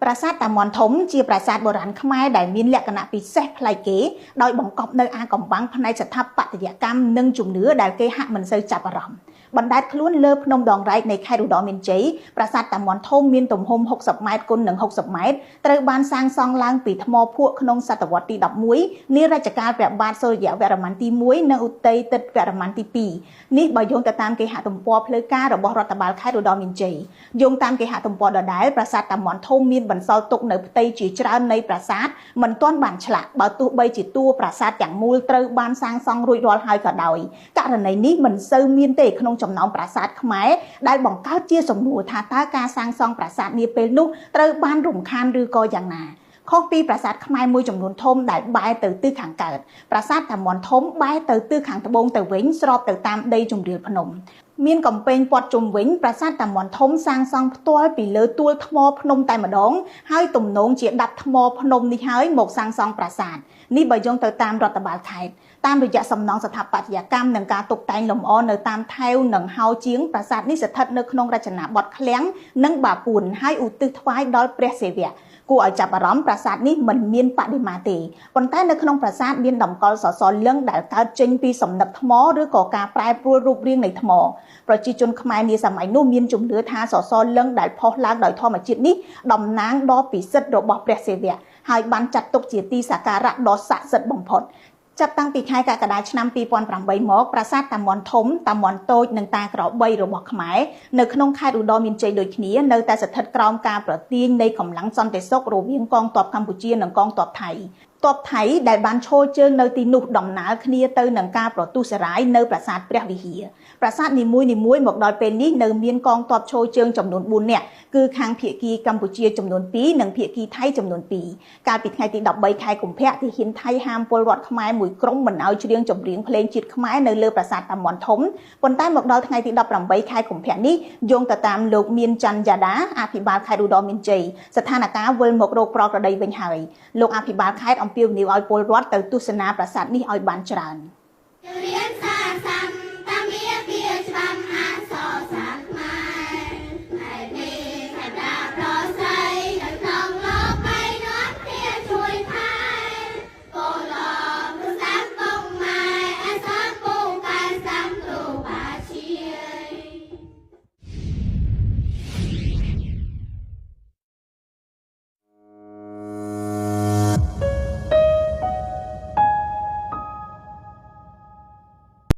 ប្រាសាទតាមាន់ធំជាប្រាសាទបុរាណខ្មែរដែលមានលក្ខណៈពិសេសប្លែកគេដោយបង្កប់នៅអាថ៌កំបាំងផ្នែកស្ថាបត្យកម្មនិងជំនឿដែលគេហាក់មិនសូវចាប់អារម្មណ៍បណ្ដែតខ្លួនលើភ្នំដងរែកនៃខេត្តឧត្តរមានជ័យប្រាសាទតាមាន់ធំមានទំហំ60ម៉ែត្រគុណនឹង60ម៉ែត្រត្រូវបានសាងសង់ឡើងពីថ្មភក់ក្នុងសតវត្សទី11នារជ្ជកាលព្រះបាទសូរ្យវរ្ម័នទី1និងឧទ័យទិត្យវរ្ម័នទី2នេះបើយោងទៅតាមគេហទំព័រផ្លូវការរបស់រដ្ឋបាលខេត្តឧត្តរមានជ័យយោងតាមគេហទំព័រដដែលប្រាសាទតាមាន់ធំមានបន្សល់ទុកនៅផ្ទៃជាច្រើននៃប្រាសាទមិនទាន់បានឆ្លាក់បើទោះបីជាតួប្រាសាទទាំងមូលត្រូវបានសាងសង់រួចរាល់ហើយក៏ដោយករណីនេះមិនសូវមានទេក្នុងចំណោមប្រាសាទខ្មែរដែលបង្កើតជាសំណួរថាតើការសាងសង់ប្រាសាទនាពេលនោះត្រូវបានរំខានឬក៏យ៉ាងណាខុសពីប្រាសាទខ្មែរមួយចំនួនធំដែលបែរទៅទិសខាងកើតប្រាសាទតាមាន់ធំបែរទៅទិសខាងត្បូងទៅវិញស្របទៅតាមដីជម្រាលភ្នំមានកំពែងព័ទ្ធជុំវិញប្រាសាទតាមាន់ធំសាងសង់ផ្ទាល់ពីលើទួលថ្មភ្នំតែម្ដងហើយទំនងជាដាប់ថ្មភ្នំនេះហើយមកសាងសង់ប្រាសាទនេះបើយោងទៅតាមរដ្ឋបាលខេត្តតាមរយៈសំណង់ស្ថាបត្យកម្មនិងការតុបតែងលម្អនៅតាមថែវនិងហោជាងប្រាសាទនេះស្ថិតនៅក្នុងរចនាបថឃ្លាំងនិងបាពួនហើយឧទ្ទិសថ្វាយដល់ព្រះសិវៈគួរឲ្យចាប់អារម្មណ៍ប្រាសាទនេះមិនមានបដិមាទេប៉ុន្តែនៅក្នុងប្រាសាទមានតម្កល់សសរលឹងដែលកើតចេញពីសំណឹកថ្មឬក៏ការប្រែប្រួលរូបរាងនៃថ្មប្រជាជនខ្មែរនាសម័យនោះមានជំនឿថាសសរលឹងដែលផុសឡើងដោយធម្មជាតិនេះតំណាងដល់ពិសិដ្ឋរបស់ព្រះសិវៈហើយបានចាត់ទុកជាទីសក្ការៈដ៏ស័ក្តិសិទ្ធិបំផុតចាប់តាំងពីខែកក្កដាឆ្នាំ2008មកប្រាសាទតាមាន់ធំតាមាន់តូចនិងតាក្របីរបស់ខ្មែរនៅក្នុងខេត្តឧត្តរមានជ័យដូចគ្នានៅតែស្ថិតក្រោមការប្រទាញនៃកម្លាំងសន្តិសុខរវាងកងទ័ពកម្ពុជានិងកងទ័ពថៃទ័ពថៃដែលបានឈរជើងនៅទីនោះដំណើរគ្នាទៅនឹងការប្រទុសរាយនៅប្រាសាទព្រះវិហារប្រាសាទនីមួយៗមកដល់ពេលនេះនៅមានកងទ័ពឈរជើងចំនួន4នាក់គឺខាងភាគីកម្ពុជាចំនួន2និងភាគីថៃចំនួន2កាលពីថ្ងៃទី13ខែកុម្ភៈទាហានថៃហាមពលរដ្ឋខ្មែរមួយក្រុមមិនឲ្យច្រៀងចម្រៀងភ្លេងជាតិខ្មែរនៅលើប្រាសាទតាមាន់ធំប៉ុន្តែមកដល់ថ្ងៃទី18ខែកុម្ភៈនេះយោងទៅតាមលោកមានច័ន្ទយ៉ាដាអភិបាលខេត្តឧត្តរមានជ័យស្ថានភាពវិលមករោគប្រក្រតីវិញហើយលោកអភិបាលខេត្តអំពាវនាវឲ្យពលរដ្ឋទៅទស្សនាប្រាសាទនេះឲ្យបានច្រើន